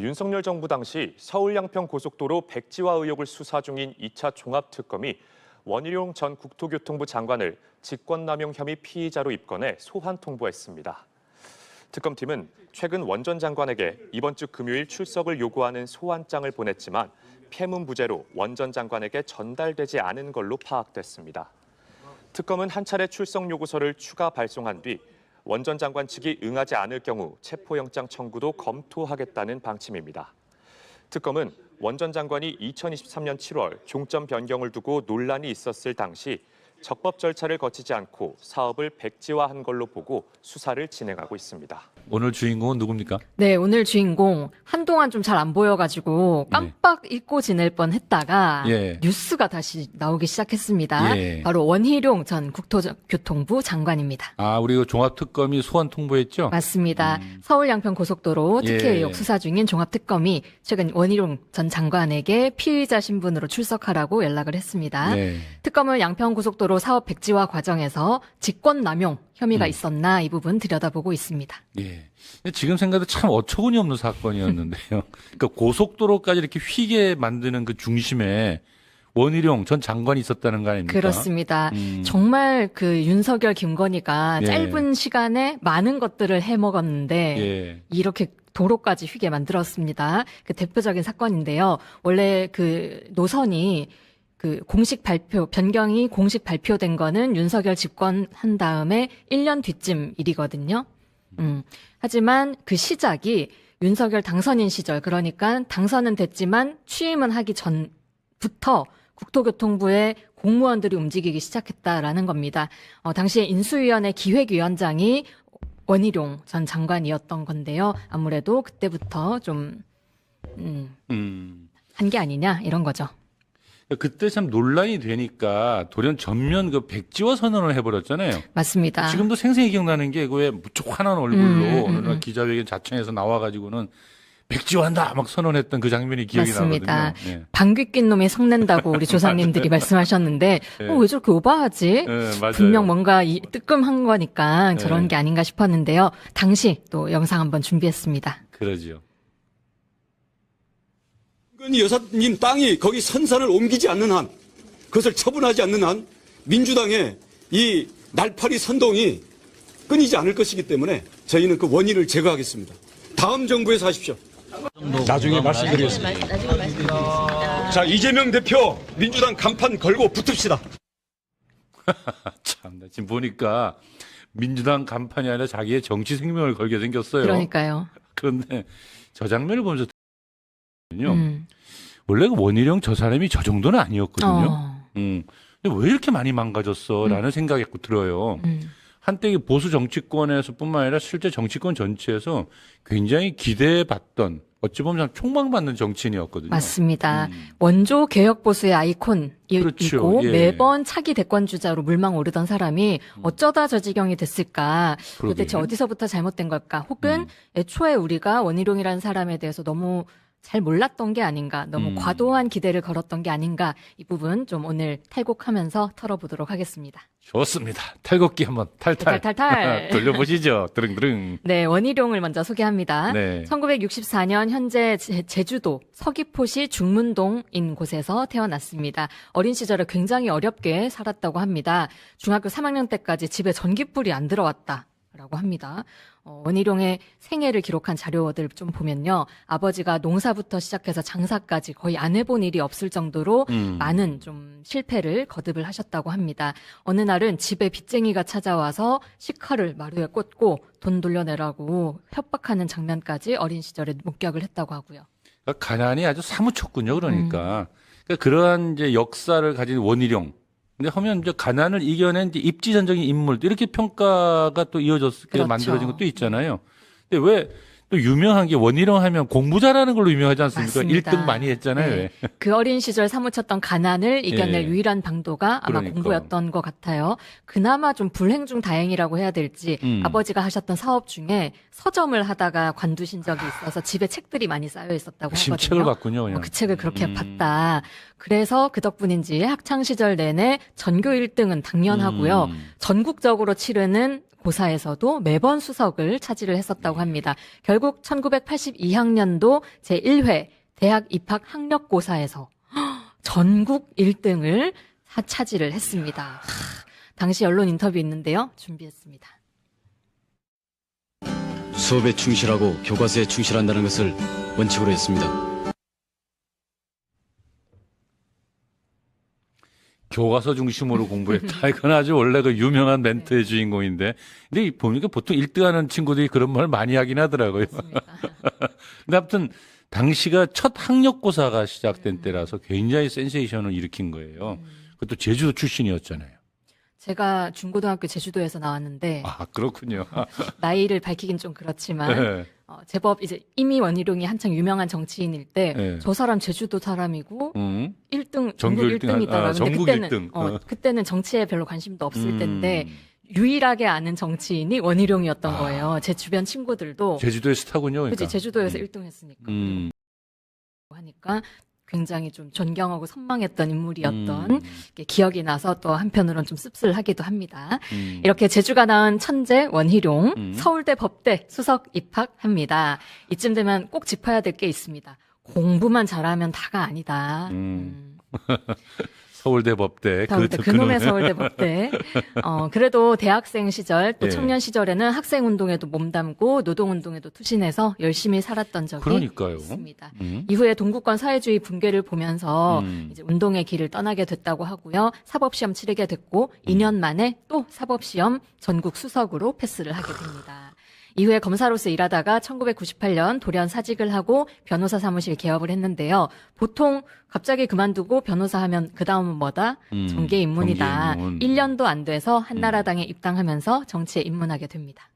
윤석열 정부 당시 서울 양평 고속도로 백지화 의혹을 수사 중인 2차 종합특검이 원희룡 전 국토교통부 장관을 직권남용 혐의 피의자로 입건해 소환 통보했습니다. 특검팀은 최근 원 전 장관에게 이번 주 금요일 출석을 요구하는 소환장을 보냈지만 폐문부재로 원 전 장관에게 전달되지 않은 걸로 파악됐습니다. 특검은 한 차례 출석 요구서를 추가 발송한 뒤 원 전 장관 측이 응하지 않을 경우 체포영장 청구도 검토하겠다는 방침입니다. 특검은 원 전 장관이 2023년 7월 종점 변경을 두고 논란이 있었을 당시 적법 절차를 거치지 않고 사업을 백지화한 걸로 보고 수사를 진행하고 있습니다. 오늘 주인공은 누굽니까? 네, 오늘 주인공 한동안 좀 잘 안 보여가지고 깜빡 잊고 지낼 뻔했다가 뉴스가 다시 나오기 시작했습니다. 바로 원희룡 전 국토교통부 장관입니다. 아, 우리 그 종합특검이 소환 통보했죠? 맞습니다. 서울 양평 고속도로 특혜 의혹 수사 중인 종합특검이 최근 원희룡 전 장관에게 피의자 신분으로 출석하라고 연락을 했습니다. 특검은 양평 고속도로 사업 백지화 과정에서 직권남용 혐의가 있었나 이 부분 들여다보고 있습니다. 근데 지금 생각해도 참 어처구니 없는 사건이었는데요. 그러니까 고속도로까지 이렇게 휘게 만드는 그 중심에 원희룡 전 장관이 있었다는 거 아닙니까? 그렇습니다. 정말 그 윤석열, 김건희가 짧은 시간에 많은 것들을 해먹었는데 이렇게 도로까지 휘게 만들었습니다. 그 대표적인 사건인데요. 원래 그 노선이 그 공식 발표, 변경이 공식 발표된 거는 윤석열 집권한 다음에 1년 뒤쯤 일이거든요. 하지만 그 시작이 윤석열 당선인 시절, 그러니까 당선은 됐지만 취임은 하기 전부터 국토교통부의 공무원들이 움직이기 시작했다라는 겁니다. 당시에 인수위원회 기획위원장이 원희룡 전 장관이었던 건데요. 아무래도 그때부터 좀 한 게 아니냐 이런 거죠. 그때 참 논란이 되니까 돌연 전면 그 백지화 선언을 해버렸잖아요. 맞습니다. 지금도 생생히 기억나는 게 그 왜 무척 환한 얼굴로 어느 기자회견 자청에서 나와가지고는 백지화한다 막 선언했던 그 장면이 기억이 맞습니다. 나거든요. 방귀 낀 놈이 성낸다고 우리 조상님들이 말씀하셨는데 왜 저렇게 오버하지? 분명 뭔가 뜨끔한 거니까 저런 게 아닌가 싶었는데요. 당시 또 영상 한번 준비했습니다. 그러죠. 김건희 여사님 땅이 거기 선산을 옮기지 않는 한, 그것을 처분하지 않는 한 민주당의 이 날파리 선동이 끊이지 않을 것이기 때문에 저희는 그 원인을 제거하겠습니다. 다음 정부에서 하십시오. 나중에 말씀드리겠습니다. 자, 이재명 대표 민주당 간판 걸고 붙읍시다. 참, 지금 보니까 민주당 간판이 아니라 자기의 정치 생명을 걸게 생겼어요. 그러니까요. 그런데 저 장면을 보면서 원래 그 원희룡 저 사람이 저 정도는 아니었거든요. 근데 왜 이렇게 많이 망가졌어? 라는 생각이 들어요. 한때 보수 정치권에서뿐만 아니라 실제 정치권 전체에서 굉장히 기대받던, 어찌 보면 촉망받는 정치인이었거든요. 맞습니다. 원조 개혁보수의 아이콘이고 그렇죠. 매번 차기 대권 주자로 물망 오르던 사람이 어쩌다 저 지경이 됐을까? 도대체 어디서부터 잘못된 걸까? 혹은 애초에 우리가 원희룡이라는 사람에 대해서 너무 잘 몰랐던 게 아닌가, 너무 과도한 기대를 걸었던 게 아닌가, 이 부분 좀 오늘 탈곡하면서 털어보도록 하겠습니다. 좋습니다. 탈곡기 한번 탈탈 돌려보시죠. 드릉드릉. 네, 원희룡을 먼저 소개합니다. 1964년 현재 제주도 서귀포시 중문동인 곳에서 태어났습니다. 어린 시절에 굉장히 어렵게 살았다고 합니다. 중학교 3학년 때까지 집에 전기불이 안 들어왔다라고 합니다. 원희룡의 생애를 기록한 자료들 좀 보면요. 아버지가 농사부터 시작해서 장사까지 거의 안 해본 일이 없을 정도로 많은 좀 실패를 거듭을 하셨다고 합니다. 어느 날은 집에 빚쟁이가 찾아와서 식칼을 마루에 꽂고 돈 돌려내라고 협박하는 장면까지 어린 시절에 목격을 했다고 하고요. 그러니까 가난이 아주 사무쳤군요. 그러니까 그러한 이제 역사를 가진 원희룡. 근데 하면 이제 가난을 이겨낸 이제 입지전적인 인물 이렇게 평가가 또 이어졌게 만들어진 것도 있잖아요. 근데 왜 또 유명한 게 원희룡 하면 공부 잘하는 걸로 유명하지 않습니까? 맞습니다. 1등 많이 했잖아요. 네. 그 어린 시절 사무쳤던 가난을 이겨낼 유일한 방도가 아마 공부였던 것 같아요. 그나마 좀 불행 중 다행이라고 해야 될지 아버지가 하셨던 사업 중에 서점을 하다가 관두신 적이 있어서 집에 책들이 많이 쌓여 있었다고 하거든요. 책을 봤군요. 그냥. 그 책을 그렇게 봤다. 그래서 그 덕분인지 학창 시절 내내 전교 1등은 당연하고요. 전국적으로 치르는 고사에서도 매번 수석을 차지를 했었다고 합니다. 결국 1982학년도 제1회 대학 입학 학력고사에서 전국 1등을 차지를 했습니다. 당시 언론 인터뷰 있는데요. 준비했습니다. 수업에 충실하고 교과서에 충실한다는 것을 원칙으로 했습니다. 교과서 중심으로 공부했다. 이건 아주 원래 그 유명한 멘트의 주인공인데. 근데 보니까 보통 1등하는 친구들이 그런 말 많이 하긴 하더라고요. 근데 아무튼 당시가 첫 학력고사가 시작된 때라서 굉장히 센세이션을 일으킨 거예요. 그것도 제주도 출신이었잖아요. 제가 중고등학교 제주도에서 나왔는데 아, 그렇군요. 나이를 밝히긴 좀 그렇지만 네. 제법 이제 이미 원희룡이 한창 유명한 정치인일 때 저 네. 사람 제주도 사람이고 1등 전국 전국 1등 1등이더라고요. 전국 그때는 1등. 그때는 정치에 별로 관심도 없을 때인데 유일하게 아는 정치인이 원희룡이었던 거예요. 제 주변 친구들도 제주도의 스타군요. 그러니까. 그치, 제주도에서 1등 했으니까 하니까 굉장히 좀 존경하고 선망했던 인물이었던 게 기억이 나서 또 한편으로는 좀 씁쓸하기도 합니다. 이렇게 제주가 낳은 천재 원희룡 서울대 법대 수석 입학합니다. 이쯤 되면 꼭 짚어야 될 게 있습니다. 공부만 잘하면 다가 아니다. 서울대 법대. 그놈의 서울대 법대. 그래도 대학생 시절 또 예. 청년 시절에는 학생 운동에도 몸담고 노동 운동에도 투신해서 열심히 살았던 적이 그러니까요. 있습니다. 이후에 동구권 사회주의 붕괴를 보면서 이제 운동의 길을 떠나게 됐다고 하고요. 사법시험 치르게 됐고 2년 만에 또 사법시험 전국 수석으로 패스를 하게 됩니다. 이후에 검사로서 일하다가 1998년 돌연 사직을 하고 변호사 사무실 개업을 했는데요. 보통 갑자기 그만두고 변호사 하면 그 다음은 뭐다? 정계 입문이다. 정계 입문. 1년도 안 돼서 한나라당에 입당하면서 정치에 입문하게 됩니다.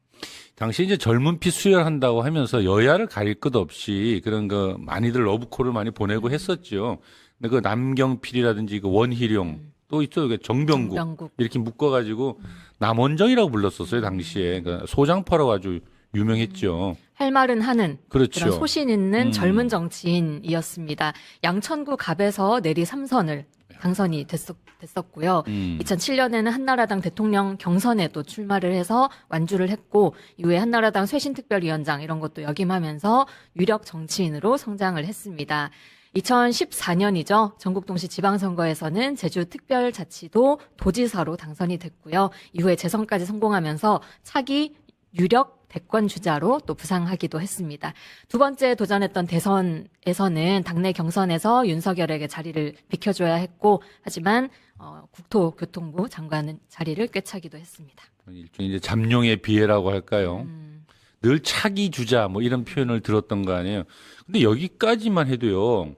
당시 이제 젊은 피 수혈한다고 하면서 여야를 가릴 것 없이 그런 거 많이들 러브콜을 많이 보내고 했었죠. 근데 그 남경필이라든지 그 원희룡 또 있죠. 정병국 이렇게 묶어가지고 남원정이라고 불렀었어요 당시에. 그러니까 소장파로 아주 유명했죠. 할 말은 하는 그렇죠. 그런 소신 있는 젊은 정치인이었습니다. 양천구 갑에서 내리 3선을 당선이 됐었고요. 2007년에는 한나라당 대통령 경선에도 출마를 해서 완주를 했고 이후에 한나라당 쇄신특별위원장 이런 것도 역임하면서 유력 정치인으로 성장을 했습니다. 2014년이죠. 전국동시 지방선거에서는 제주특별자치도 도지사로 당선이 됐고요. 이후에 재선까지 성공하면서 차기 유력 대권주자로 또 부상하기도 했습니다. 두 번째 도전했던 대선에서는 당내 경선에서 윤석열에게 자리를 비켜줘야 했고 하지만 국토교통부 장관은 자리를 꿰차기도 했습니다. 일종의 이제 잠룡의 비애라고 할까요? 늘 차기 주자 뭐 이런 표현을 들었던 거 아니에요. 근데 여기까지만 해도요.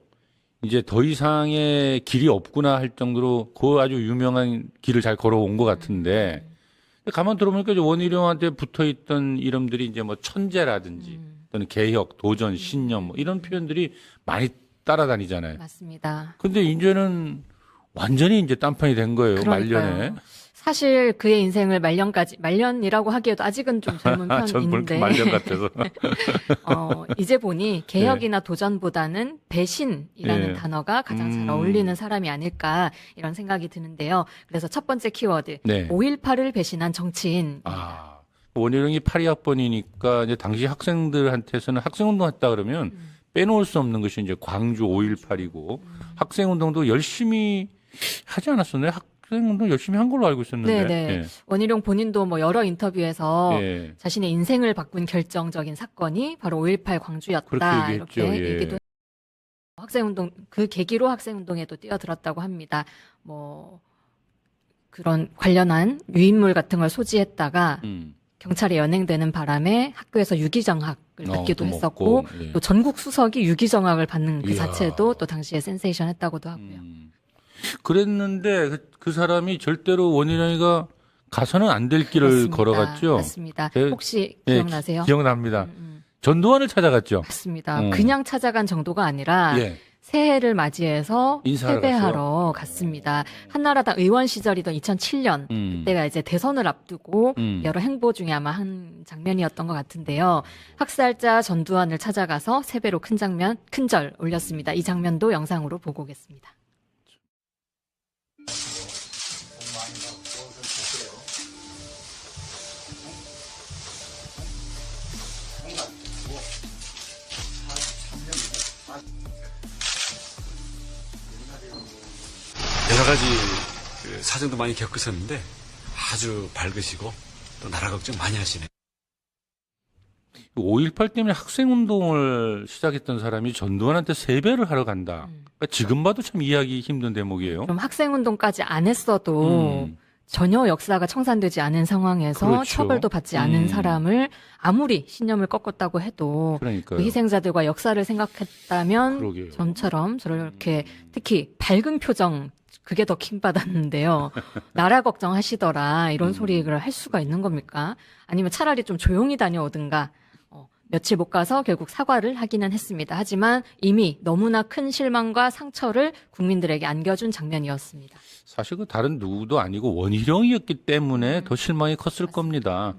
이제 더 이상의 길이 없구나 할 정도로 그 아주 유명한 길을 잘 걸어온 것 같은데 가만 들어보니까 이제 원희룡한테 붙어있던 이름들이 이제 뭐 천재라든지 또는 개혁, 도전, 신념 뭐 이런 표현들이 많이 따라다니잖아요. 맞습니다. 근데 이제는 완전히 이제 딴판이 된 거예요. 그러니까요. 말년에. 사실 그의 인생을 말년이라고 하기에도 아직은 좀 젊은 전 편인데 말년 같아서. 이제 보니 개혁이나 도전보다는 배신이라는 예. 단어가 가장 잘 어울리는 사람이 아닐까 이런 생각이 드는데요. 그래서 첫 번째 키워드 네. 5.18을 배신한 정치인. 아, 원희룡이 82학번이니까 이제 당시 학생들한테서는 학생운동 했다 그러면 빼놓을 수 없는 것이 이제 광주 5.18이고 학생운동도 열심히 하지 않았었나요? 학생운동 열심히 한 걸로 알고 있었는데. 네네. 예. 원희룡 본인도 뭐 여러 인터뷰에서 예. 자신의 인생을 바꾼 결정적인 사건이 바로 5.18 광주였다. 그렇게 얘기했죠. 이렇게 예. 얘기도 학생운동 그 계기로 학생운동에도 뛰어들었다고 합니다. 뭐 그런 관련한 유인물 같은 걸 소지했다가 경찰에 연행되는 바람에 학교에서 유기정학을 받기도 또 했었고 먹고, 예. 또 전국 수석이 유기정학을 받는 그 이야. 자체도 또 당시에 센세이션했다고도 하고요. 그랬는데 그 사람이 절대로 원희룡이가 가서는 안 될 길을 맞습니다. 걸어갔죠. 맞습니다. 제- 혹시 예, 기억나세요? 기억납니다. 전두환을 찾아갔죠. 맞습니다. 그냥 찾아간 정도가 아니라 예. 새해를 맞이해서 인사하러 세배하러 갔습니다. 한나라당 의원 시절이던 2007년 그때가 이제 대선을 앞두고 여러 행보 중에 아마 한 장면이었던 것 같은데요. 학살자 전두환을 찾아가서 세배로 큰 절 올렸습니다. 이 장면도 영상으로 보고 오겠습니다. 여러 가지 사정도 많이 겪으셨는데 아주 밝으시고 또 나라 걱정 많이 하시네. 5.18 때문에 학생운동을 시작했던 사람이 전두환한테 세배를 하러 간다. 그러니까 지금 봐도 참 이해하기 힘든 대목이에요. 그럼 학생운동까지 안 했어도 전혀 역사가 청산되지 않은 상황에서 그렇죠. 처벌도 받지 않은 사람을 아무리 신념을 꺾었다고 해도 그러니까요. 그 희생자들과 역사를 생각했다면 그러게요. 전처럼 저렇게 특히 밝은 표정 그게 더 킹받았는데요. 나라 걱정하시더라 이런 소리를 할 수가 있는 겁니까? 아니면 차라리 좀 조용히 다녀오든가. 며칠 못 가서 결국 사과를 하기는 했습니다. 하지만 이미 너무나 큰 실망과 상처를 국민들에게 안겨준 장면이었습니다. 사실 그 다른 누구도 아니고 원희룡이었기 때문에 더 실망이 컸을 겁니다.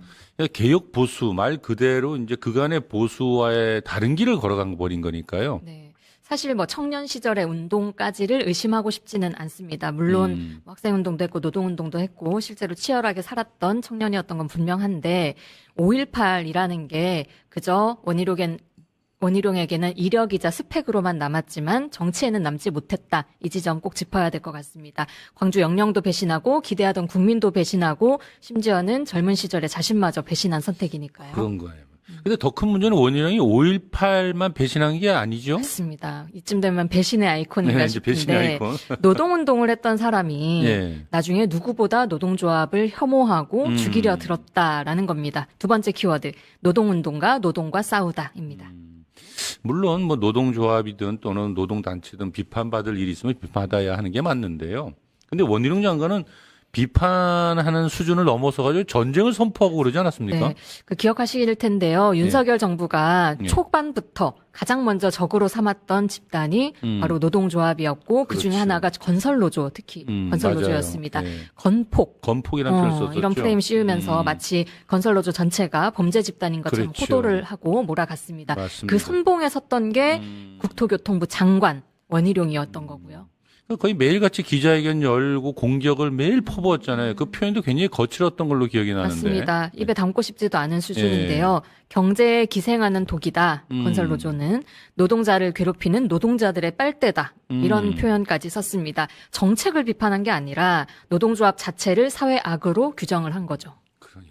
개혁 보수 말 그대로 이제 그간의 보수와의 다른 길을 걸어간 버린 거니까요. 네. 사실 뭐 청년 시절의 운동까지를 의심하고 싶지는 않습니다. 물론 뭐 학생운동도 했고 노동운동도 했고 실제로 치열하게 살았던 청년이었던 건 분명한데 5.18이라는 게 그저 원희룡에게는 이력이자 스펙으로만 남았지만 정치에는 남지 못했다. 이 지점 꼭 짚어야 될 것 같습니다. 광주 영령도 배신하고 기대하던 국민도 배신하고 심지어는 젊은 시절에 자신마저 배신한 선택이니까요. 그런 거예요. 근데 더 큰 문제는 원희룡이 5.18만 배신한 게 아니죠. 맞습니다. 이쯤 되면 배신의 아이콘인가 네, 이제 배신의 싶은데 아이콘. 노동운동을 했던 사람이 예. 나중에 누구보다 노동조합을 혐오하고 죽이려 들었다라는 겁니다. 두 번째 키워드 노동운동가 노동과 싸우다입니다. 물론 뭐 노동조합이든 또는 노동단체든 비판받을 일이 있으면 비판받아야 하는 게 맞는데요. 근데 원희룡 장관은 비판하는 수준을 넘어서가지고 전쟁을 선포하고 그러지 않았습니까? 네, 그 기억하실 텐데요. 윤석열 정부가 예. 초반부터 가장 먼저 적으로 삼았던 집단이 바로 노동조합이었고 그 중에 그렇죠. 하나가 건설노조, 특히 건설노조였습니다. 맞아요. 예. 건폭이라는 표현을 썼었죠. 이런 프레임 씌우면서 마치 건설노조 전체가 범죄 집단인 것처럼 그렇죠. 호도를 하고 몰아갔습니다. 맞습니다. 그 선봉에 섰던 게 국토교통부 장관 원희룡이었던 거고요. 거의 매일같이 기자회견 열고 공격을 매일 퍼부었잖아요. 그 표현도 굉장히 거칠었던 걸로 기억이 나는데. 맞습니다. 입에 담고 싶지도 않은 수준인데요. 경제에 기생하는 독이다. 건설노조는 노동자를 괴롭히는 노동자들의 빨대다. 이런 표현까지 썼습니다. 정책을 비판한 게 아니라 노동조합 자체를 사회 악으로 규정을 한 거죠. 그러니까요.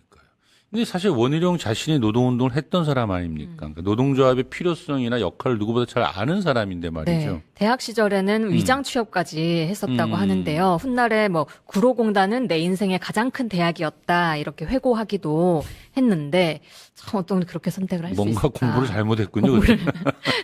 근데 사실 원희룡 자신이 노동운동을 했던 사람 아닙니까? 그러니까 노동조합의 필요성이나 역할을 누구보다 잘 아는 사람인데 말이죠. 네. 대학 시절에는 위장 취업까지 했었다고 하는데요. 훗날에 뭐 구로공단은 내 인생의 가장 큰 대학이었다 이렇게 회고하기도 했는데 참 어떤 그렇게 선택을 할 수 있을까? 뭔가 공부를 잘못했군요. 공부를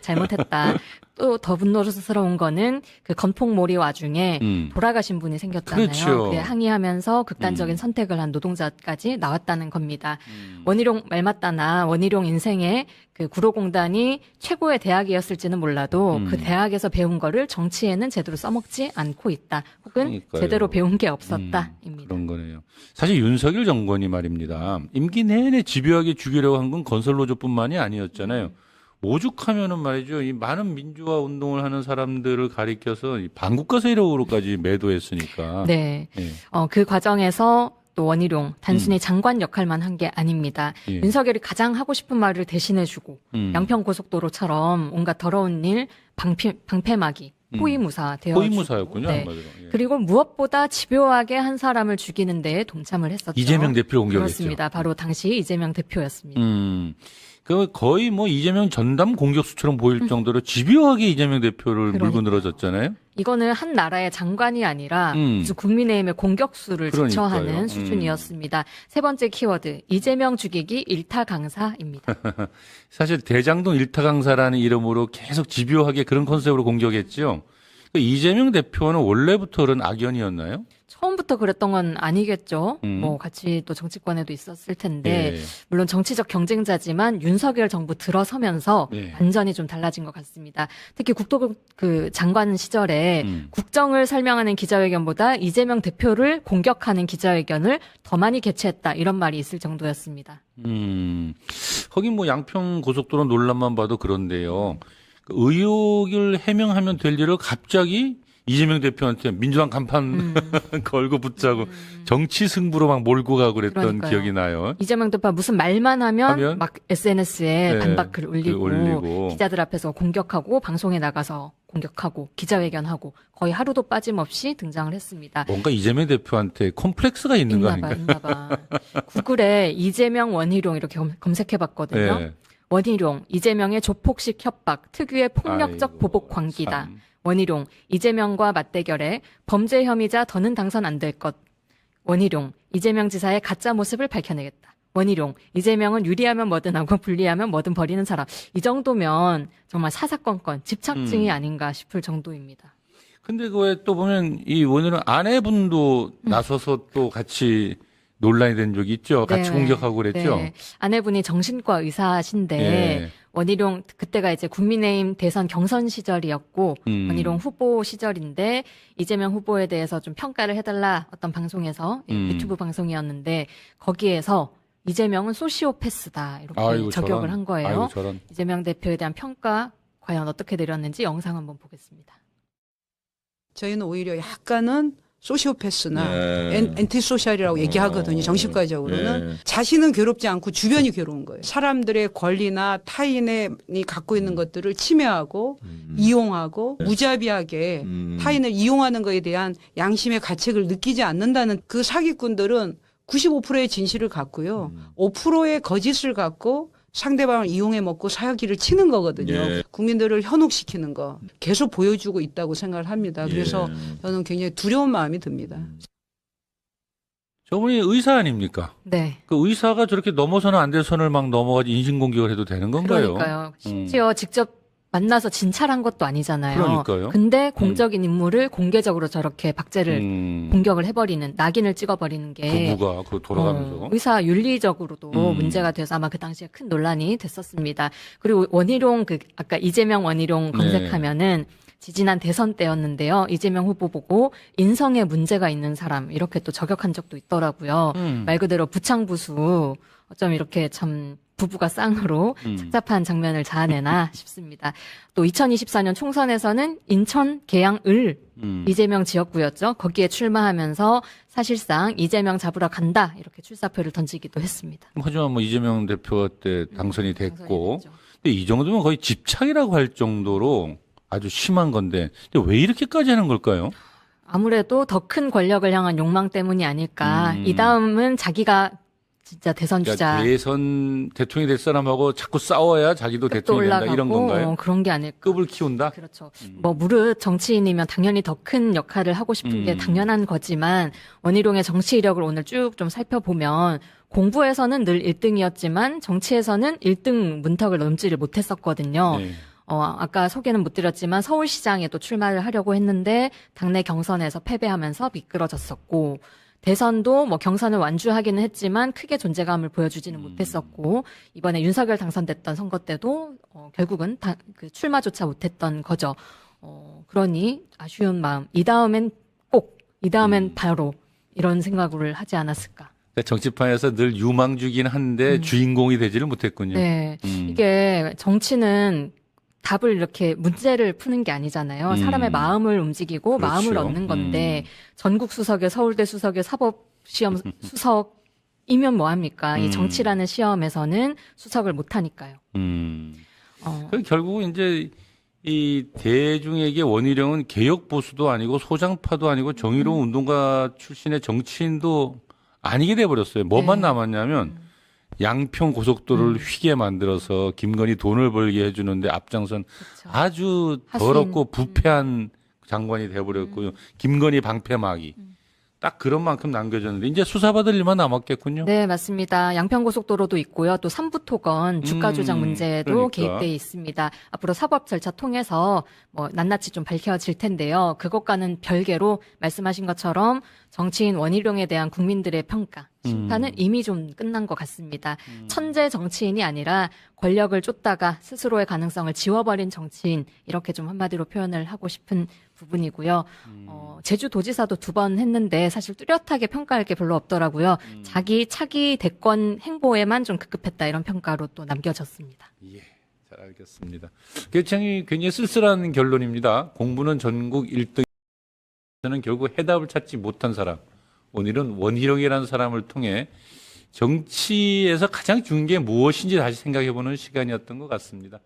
잘못했다. 또 더 분노스러운 거는 그 건폭몰이 와중에 돌아가신 분이 생겼잖아요. 그렇죠. 그에 항의하면서 극단적인 선택을 한 노동자까지 나왔다는 겁니다. 원희룡 말 맞다나 원희룡 인생의 그 구로공단이 최고의 대학이었을지는 몰라도 그 대학에서 배운 거를 정치에는 제대로 써먹지 않고 있다. 혹은 그러니까요. 제대로 배운 게 없었다입니다. 그런 거네요. 사실 윤석열 정권이 말입니다. 임기 내내 집요하게 죽이려고 한 건 건설노조뿐만이 아니었잖아요. 오죽하면은 말이죠. 이 많은 민주화 운동을 하는 사람들을 가리켜서 이 반국가 세력으로까지 매도했으니까. 네. 예. 그 과정에서 또 원희룡 단순히 장관 역할만 한 게 아닙니다. 예. 윤석열이 가장 하고 싶은 말을 대신해주고 양평고속도로처럼 온갖 더러운 일 방패막이 호위무사 되어주고 호위무사였군요. 네. 한마디로. 예. 그리고 무엇보다 집요하게 한 사람을 죽이는 데에 동참을 했었죠. 이재명 대표를 공격했죠. 그렇습니다. 바로 당시 이재명 대표였습니다. 그 거의 뭐 이재명 전담 공격수처럼 보일 정도로 집요하게 이재명 대표를 물고 늘어졌잖아요. 이거는 한 나라의 장관이 아니라 국민의힘의 공격수를 그러니까요. 지처하는 수준이었습니다. 세 번째 키워드 이재명 죽이기 일타 강사입니다. 사실 대장동 일타 강사라는 이름으로 계속 집요하게 그런 컨셉으로 공격했죠. 이재명 대표는 원래부터 그런 악연이었나요? 처음부터 그랬던 건 아니겠죠. 뭐 같이 또 정치권에도 있었을 텐데 예. 물론 정치적 경쟁자지만 윤석열 정부 들어서면서 예. 완전히 좀 달라진 것 같습니다. 특히 그 장관 시절에 국정을 설명하는 기자회견보다 이재명 대표를 공격하는 기자회견을 더 많이 개최했다 이런 말이 있을 정도였습니다. 거긴 뭐 양평 고속도로 논란만 봐도 그런데요. 의혹을 해명하면 될 일을 갑자기 이재명 대표한테 민주당 간판 걸고 붙자고 정치 승부로 막 몰고 가고 그랬던 그러니까요. 기억이 나요. 이재명 대표가 무슨 말만 하면 하면? 막 SNS에 네, 반박글 올리고, 올리고. 기자들 앞에서 공격하고 방송에 나가서 공격하고 기자회견하고 거의 하루도 빠짐없이 등장을 했습니다. 뭔가 이재명 대표한테 콤플렉스가 있는 거 아닌가? 있나 봐. 구글에 이재명 원희룡 이렇게 검색해봤거든요. 네. 원희룡, 이재명의 조폭식 협박, 특유의 폭력적 아이고, 보복 광기다. 참. 원희룡, 이재명과 맞대결해 범죄 혐의자 더는 당선 안 될 것. 원희룡, 이재명 지사의 가짜 모습을 밝혀내겠다. 원희룡, 이재명은 유리하면 뭐든 하고 불리하면 뭐든 버리는 사람. 이 정도면 정말 사사건건 집착증이 아닌가 싶을 정도입니다. 근데 그 왜 또 보면 이 원희룡 아내분도 나서서 또 같이 논란이 된 적이 있죠. 같이 네. 공격하고 그랬죠. 네. 아내분이 정신과 의사신데 예. 원희룡 그때가 이제 국민의힘 대선 경선 시절이었고 원희룡 후보 시절인데 이재명 후보에 대해서 좀 평가를 해달라 어떤 방송에서 유튜브 방송이었는데 거기에서 이재명은 소시오패스다 이렇게 아이고, 저격을 저런. 한 거예요. 아이고, 저런. 이재명 대표에 대한 평가 과연 어떻게 내렸는지 영상 한번 보겠습니다. 저희는 오히려 약간은 소시오패스나 네. 엔티소셜이라고 얘기하거든요. 정신과적으로는. 자신은 괴롭지 않고 주변이 괴로운 거예요. 사람들의 권리나 타인이 갖고 있는 것들을 침해하고 이용하고 무자비하게 타인을 이용하는 것에 대한 양심의 가책을 느끼지 않는다는 그 사기꾼들은 95%의 진실을 갖고요. 5%의 거짓을 갖고 상대방을 이용해 먹고 사기를 치는 거거든요. 예. 국민들을 현혹시키는 거 계속 보여주고 있다고 생각을 합니다. 그래서 저는 굉장히 두려운 마음이 듭니다. 저분이 의사 아닙니까? 네. 그 의사가 저렇게 넘어서는 안 될 선을 막 넘어가지 인신공격을 해도 되는 건가요? 그러니까요. 심지어 직접 만나서 진찰한 것도 아니잖아요. 그러니까요. 근데 공적인 인물을 공개적으로 저렇게 박제를 공격을 해버리는 낙인을 찍어버리는 게 부부가 그 돌아가면서 의사 윤리적으로도 문제가 돼서 아마 그 당시에 큰 논란이 됐었습니다. 그리고 원희룡 아까 이재명 원희룡 검색하면은 지지난 대선 때였는데요. 이재명 후보 보고 인성에 문제가 있는 사람 이렇게 또 저격한 적도 있더라고요. 말 그대로 부창부수 어쩜 이렇게 참 부부가 쌍으로 착잡한 장면을 자아내나 싶습니다. 또 2024년 총선에서는 인천 계양을 이재명 지역구였죠. 거기에 출마하면서 사실상 이재명 잡으러 간다 이렇게 출사표를 던지기도 했습니다. 하지만 뭐 이재명 대표 때 당선이 됐고, 됐죠. 근데 이 정도면 거의 집착이라고 할 정도로 아주 심한 건데, 근데 왜 이렇게까지 하는 걸까요? 아무래도 더 큰 권력을 향한 욕망 때문이 아닐까. 이 다음은 자기가 진짜 대선 주자. 그러니까 대선 대통령이 될 사람하고 자꾸 싸워야 자기도 급도 대통령이 된다 올라가고 이런 건가요? 그런 게 아닐까. 급을 키운다? 그렇죠. 뭐 무릇 정치인이면 당연히 더 큰 역할을 하고 싶은 게 당연한 거지만 원희룡의 정치 이력을 오늘 쭉 좀 살펴보면 공부에서는 늘 1등이었지만 정치에서는 1등 문턱을 넘지를 못했었거든요. 네. 아까 소개는 못 드렸지만 서울시장에 또 출마를 하려고 했는데 당내 경선에서 패배하면서 미끄러졌었고 대선도 뭐 경선을 완주하기는 했지만 크게 존재감을 보여주지는 못했었고 이번에 윤석열 당선됐던 선거 때도 결국은 그 출마조차 못했던 거죠. 그러니 아쉬운 마음. 이 다음엔 바로 이런 생각을 하지 않았을까. 그러니까 정치판에서 늘 유망주긴 한데 주인공이 되지를 못했군요. 네, 이게 정치는 답을 이렇게 문제를 푸는 게 아니잖아요. 사람의 마음을 움직이고 그렇죠. 마음을 얻는 건데 전국 수석에 서울대 수석에 사법시험 수석이면 뭐합니까? 이 정치라는 시험에서는 수석을 못하니까요. 그 결국 이제 이 대중에게 원희룡은 개혁 보수도 아니고 소장파도 아니고 정의로운 운동가 출신의 정치인도 아니게 돼버렸어요. 뭐만 네. 남았냐면 양평 고속도로를 휘게 만들어서 김건희 돈을 벌게 해주는데 앞장선 그렇죠. 아주 하수인. 더럽고 부패한 장관이 돼버렸고요. 김건희 방패막이 딱 그런 만큼 남겨졌는데 이제 수사받을 일만 남았겠군요. 네, 맞습니다. 양평고속도로도 있고요. 또 삼부토건 주가 조작 문제도 그러니까. 개입돼 있습니다. 앞으로 사법 절차 통해서 뭐 낱낱이 좀 밝혀질 텐데요. 그것과는 별개로 말씀하신 것처럼 정치인 원희룡에 대한 국민들의 평가, 심판은 이미 좀 끝난 것 같습니다. 천재 정치인이 아니라 권력을 쫓다가 스스로의 가능성을 지워버린 정치인 이렇게 좀 한마디로 표현을 하고 싶은 부분이고요. 제주도지사도 2번 했는데 사실 뚜렷하게 평가할 게 별로 없더라고요. 자기 차기 대권 행보에만 좀 급급했다 이런 평가로 또 남겨졌습니다. 예, 잘 알겠습니다. 굉장히 쓸쓸한 결론입니다. 공부는 전국 1등. 저는 결국 해답을 찾지 못한 사람, 오늘은 원희룡이라는 사람을 통해 정치에서 가장 중요한 게 무엇인지 다시 생각해보는 시간이었던 것 같습니다.